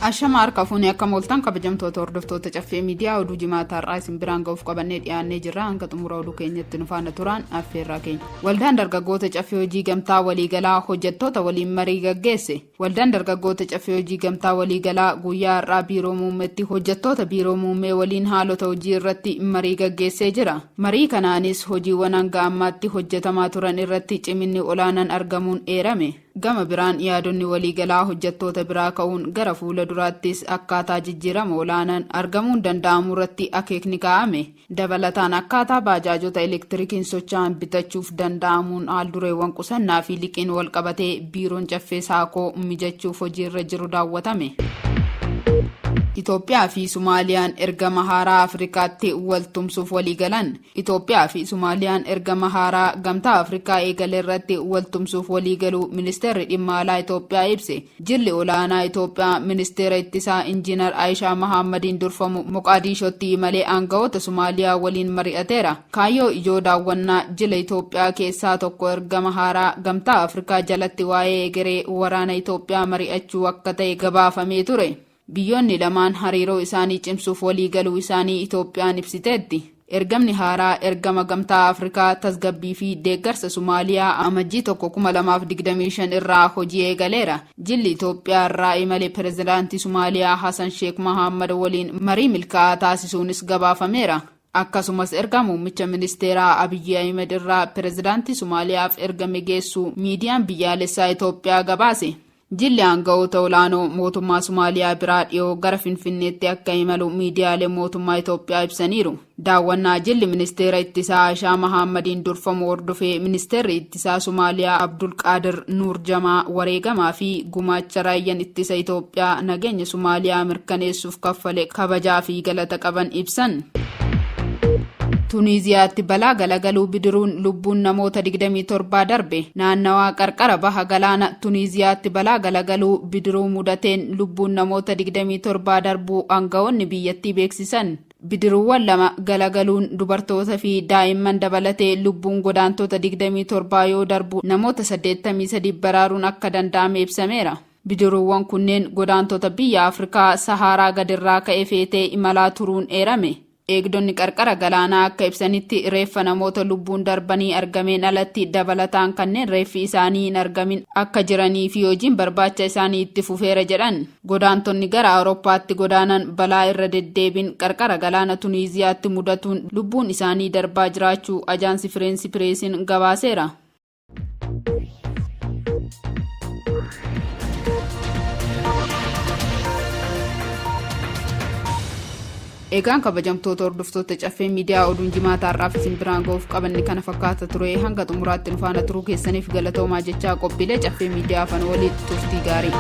Ashamar kafuuni akka mooltan kabajamtoota hordoftoota caffee miidiyaa oduu jimaataa irraa isin biraan ga'uuf qabannee dhiyaannee jirra. Hanga xumura oduu keenyatti nu faana turan affeerraa keenya. Waldaan dargaggoota caffee hojii gamtaa waliigalaa hojjettoota waliin marii gaggeesse. Waldaan dargaggoota caffee hojii gamtaa waliigalaa guyyaa har'aa biiroo muummeetti hojjettoota biiroo muummee waliin haalota hojii irratti marii gaggeessee jira. Marii kanaanis hojiiwwan hanga ammaatti hojjetamaa turan irratti ciminni olaanaan argamuun eerame. Gama biraan yaadonni waliigalaa hojjettoota biraa ka'uun gara fuula duraattis akkaataa jijjiirama olaanaan argamuun danda'amu irratti akeekni kaa'ame. Dabalataan akkaataa baajaajota elektirikiin socho'an bitachuuf danda'amuun haaldureewwan qusannaa fi liqiin wal qabatee biiroon caffee saakoo mijachuuf hojiirra jiru daawwatame. Itoophiyaa fi Sumaaliyaan ergama haaraa Afrikaatti waltumsuuf waliigalan. Itoophiyaa fi Sumaaliyaan ergama haaraa gamtaa Afrikaa eegale irratti waltumsuuf waliigaluu ministeerri dhimma alaa Itoophiyaa ibse. Jilli olaanaa Itoophiyaa ministeera ittisaa injiinar Aayishaa Mahammadiin durfamu Moqaadishootti malee aangawoota Sumaaliyaa waliin mari'ateera. Kaayyoo ijoo daawwannaa jila Itoophiyaa keessaa tokko ergama haaraa gamtaa Afrikaa jalatti waa'ee egeree waraana Itoophiyaa mari'achuu akka ta'e gabaafamee ture. Biyyoonni lamaan hariiroo isaanii cimsuuf waliigaluu isaanii Itoophiyaan ibsiteetti. Ergamni haaraa ergama gamtaa Afrikaa tasgabbii fi deeggarsa Sumaaliyaa amajjii 2025 irraa hojii eegaleera. Jilli Itoophiyaa irraa imale pirezidaantii Sumaaliyaa Hassan Sheikh Mohammad waliin marii milkaa'aa taasisuunis gabaafameera. Akkasumas erga muummicha ministeeraa Abiyyi Ahmed irraa pirezidaantii Sumaaliyaaf ergame geessuu miidiyaan biyyaalessaa Itoophiyaa gabaase. Jilli aangawoota olaanoo mootummaa Sumaaliyaa biraa dhiyoo gara Finfinneetti akka imalu miidiyaalee mootummaa Itoophiyaa ibsaniiru. Daawwannaa jilli ministeera ittisaa Aayishaa Mahammadiin durfamu hordofee ministeerri ittisaa Sumaaliyaa Abdulqaadir Nuur Jamaa wareegamaa fi gumaacha raayyaan ittisa Itoophiyaa nageenya Sumaaliyaa mirkaneessuuf kaffale kabajaa fi galata qaban ibsan. Tuniiziyaatti balaa galagaluu bidiruun lubbuun namoota 27 darbe. Naannawaa qarqara baha galaana Tuniiziyaatti balaa galagaluu bidiruu mudateen lubbuun namoota 27 darbuu aangawoonni biyyattii beeksisan. Bidiruuwwan lama galagaluun dubartoota fi daa'imman dabalatee lubbuun godaantota 27 yoo darbu namoota 83 baraaruun akka danda'ame ibsameera. Bidiruuwwan kunneen godaantota biyya Afrikaa Saharaa gadirraa ka'ee feetee imalaa turuun eerame. Eegdonni qarqara galaanaa akka ibsanitti reeffa namoota lubbuun darbanii argameen alatti dabalataan kanneen reeffi isaanii hin argamin akka jiranii fi hojiin barbaacha isaanii itti fufeera jedhan. Godaantonni gara Awurooppaatti godaanan balaa irra deddeebiin qarqara galaana Tuniiziyaatti mudatuun lubbuun isaanii darbaa jiraachuu ajaansi Fireensi Pireesiin gabaaseera. Egaan kabajamtoota hordoftoota caffee miidiyaa oduun jimaataa irraaf isin biraan ga'uuf qabanne kana fakkaata ture. Hanga xumuraatti nu faana turuu keessaniif galatoomaa jechaa qophiilee caffee miidiyaa afaan walitti turtii gaarii.